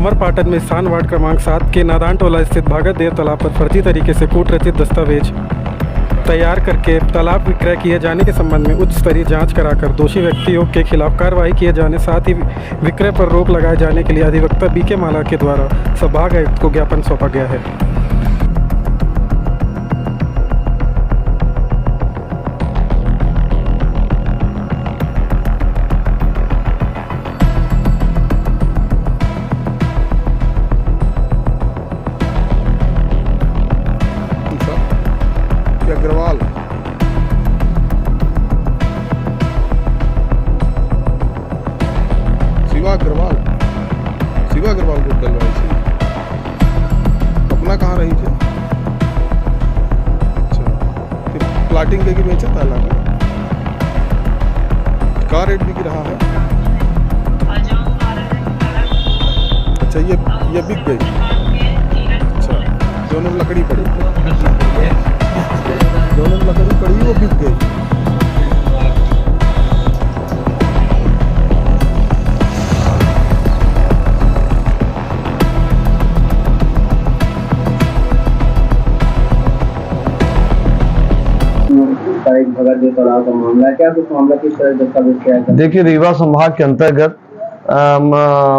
अमरपाटन में स्थान वार्ड क्रमांक 7 के नादान टोला स्थित भागत देव तालाब पर फर्जी तरीके से कूट रचित दस्तावेज तैयार करके तालाब विक्रय किए जाने के संबंध में उच्च स्तरीय जांच कराकर दोषी व्यक्तियों के खिलाफ कार्रवाई किए जाने, साथ ही विक्रय पर रोक लगाए जाने के लिए अधिवक्ता बीके माला के द्वारा संभाग आयुक्त को ज्ञापन सौंपा गया है। अग्रवाल शिवा अग्रवाल को डलवाई थी। अपना कहाँ रही थी? अच्छा, फिर प्लाटिंग लेके बेचा था लाकर। क्या रेट बिक रहा है? अच्छा, ये बिक गई। अच्छा, दोनों लकड़ी पड़ी, वो बिक गई। भगत देव तालाब का मामला क्या, तो मामला किस तरह दस्तावेज क्या है? देखिए, रीवा संभाग के अंतर्गत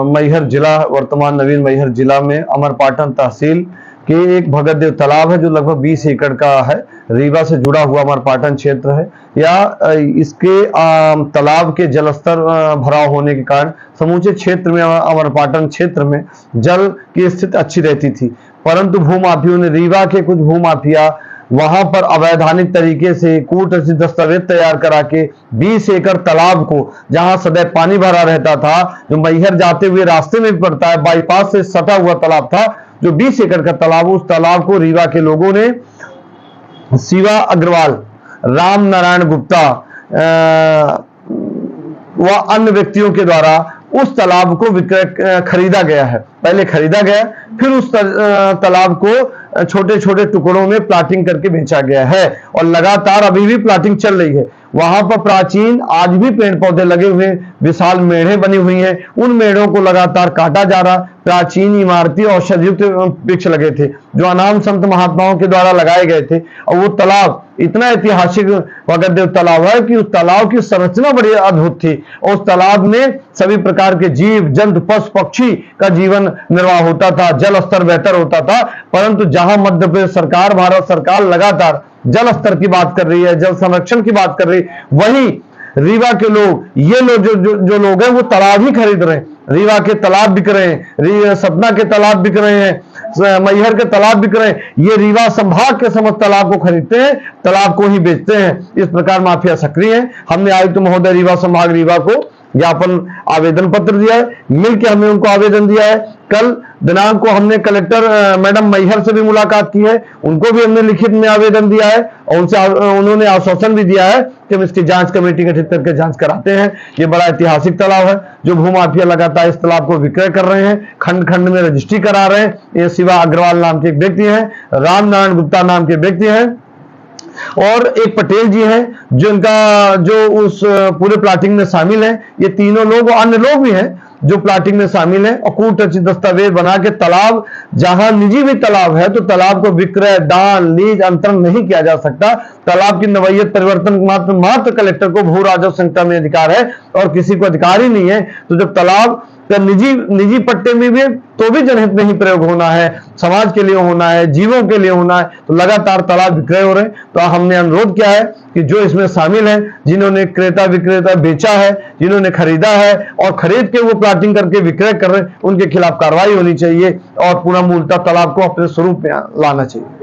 मैहर जिला, वर्तमान नवीन मैहर जिला में अमरपाटन तहसील के एक भगत देव तालाब है जो लगभग 20 एकड़ का है। रीवा से जुड़ा हुआ अमरपाटन क्षेत्र है। या इसके तालाब के जलस्तर भराव होने के कारण समूचे क्षेत्र में, अमरपाटन क्षेत्र में जल की स्थिति अच्छी रहती थी, परंतु भूमाफियों ने, रीवा के कुछ भूमाफिया वहां पर अवैधानिक तरीके से कूट रचित दस्तावेज तैयार करा के 20 एकड़ तालाब को, जहां सदैव पानी भरा रहता था, जो मैहर जाते हुए रास्ते में पड़ता है, बाईपास से सटा हुआ तालाब था, जो 20 एकड़ का तालाब, उस तालाब को रीवा के लोगों ने शिवा अग्रवाल, राम नारायण गुप्ता व अन्य व्यक्तियों के द्वारा उस तालाब को विक्रय खरीदा गया है। पहले खरीदा गया, फिर उस तालाब को छोटे छोटे टुकड़ों में प्लाटिंग करके बेचा गया है और लगातार अभी भी प्लाटिंग चल रही है। वहां पर प्राचीन आज भी पेड़ पौधे लगे हुए, विशाल मेढ़े बनी हुई हैं, उन मेढ़ों को लगातार काटा जा रहा। प्राचीन इमारती औषधियुक्त वृक्ष लगे थे जो अनाम संत महात्माओं के द्वारा लगाए गए थे, और वो तालाब इतना ऐतिहासिक भगत देव तालाब है कि उस तालाब की संरचना बड़ी अद्भुत थी। और उस तालाब में सभी प्रकार के जीव जंतु, पशु पक्षी का जीवन निर्वाह होता था, जल स्तर बेहतर होता था। परंतु जहां मध्य प्रदेश सरकार, भारत सरकार लगातार जल स्तर की बात कर रही है, जल संरक्षण की बात कर रही है, वहीं रीवा के लोग, ये लोग जो लोग हैं वो तालाब ही खरीद रहे हैं। रीवा के तालाब बिक रहे हैं, सतना के तालाब बिक रहे हैं, मैहर के तालाब बिक रहे हैं। ये रीवा संभाग के समस्त तालाब को खरीदते हैं, तालाब को ही बेचते हैं। इस प्रकार माफिया सक्रिय है। हमने आयुक्त महोदय रीवा संभाग रीवा को ज्ञापन आवेदन पत्र दिया है, मिलकर हमने उनको आवेदन दिया है। कल दिनांक को हमने कलेक्टर मैडम मैहर से भी मुलाकात की है, उनको भी हमने लिखित में आवेदन दिया है और उन्होंने आश्वासन भी दिया है कि हम इसकी जांच कमेटी गठित करके जांच कराते हैं। ये बड़ा ऐतिहासिक तालाब है, जो भूमाफिया लगातार इस तालाब को विक्रय कर रहे हैं, खंड खंड में रजिस्ट्री करा रहे हैं। ये शिवा अग्रवाल नाम के एक व्यक्ति हैं, राम नारायण गुप्ता नाम के व्यक्ति हैं और एक पटेल जी हैं जो उस पूरे प्लाटिंग में शामिल हैं। ये तीनों लोग और अन्य लोग भी हैं जो प्लाटिंग में शामिल हैं और कूट रचित दस्तावेज बना के तालाब, जहां निजी भी तालाब है तो तालाब को विक्रय, दान, लीज, अंतरण नहीं किया जा सकता। तालाब की नवैयत परिवर्तन मात्र कलेक्टर को भू राजस्व संहिता में अधिकार है और किसी को अधिकार ही नहीं है। तो जब तालाब का निजी पट्टे में भी तो भी जनहित में ही प्रयोग होना है, समाज के लिए होना है, जीवों के लिए होना है, तो लगातार तालाब विक्रय हो रहे हैं। तो हमने अनुरोध किया है कि जो इसमें शामिल हैं, जिन्होंने क्रेता विक्रेता बेचा है, जिन्होंने खरीदा है और खरीद के वो प्लाटिंग करके विक्रय कर रहे हैं, उनके खिलाफ कार्रवाई होनी चाहिए और पूरा मूलतः तालाब को अपने स्वरूप में लाना चाहिए।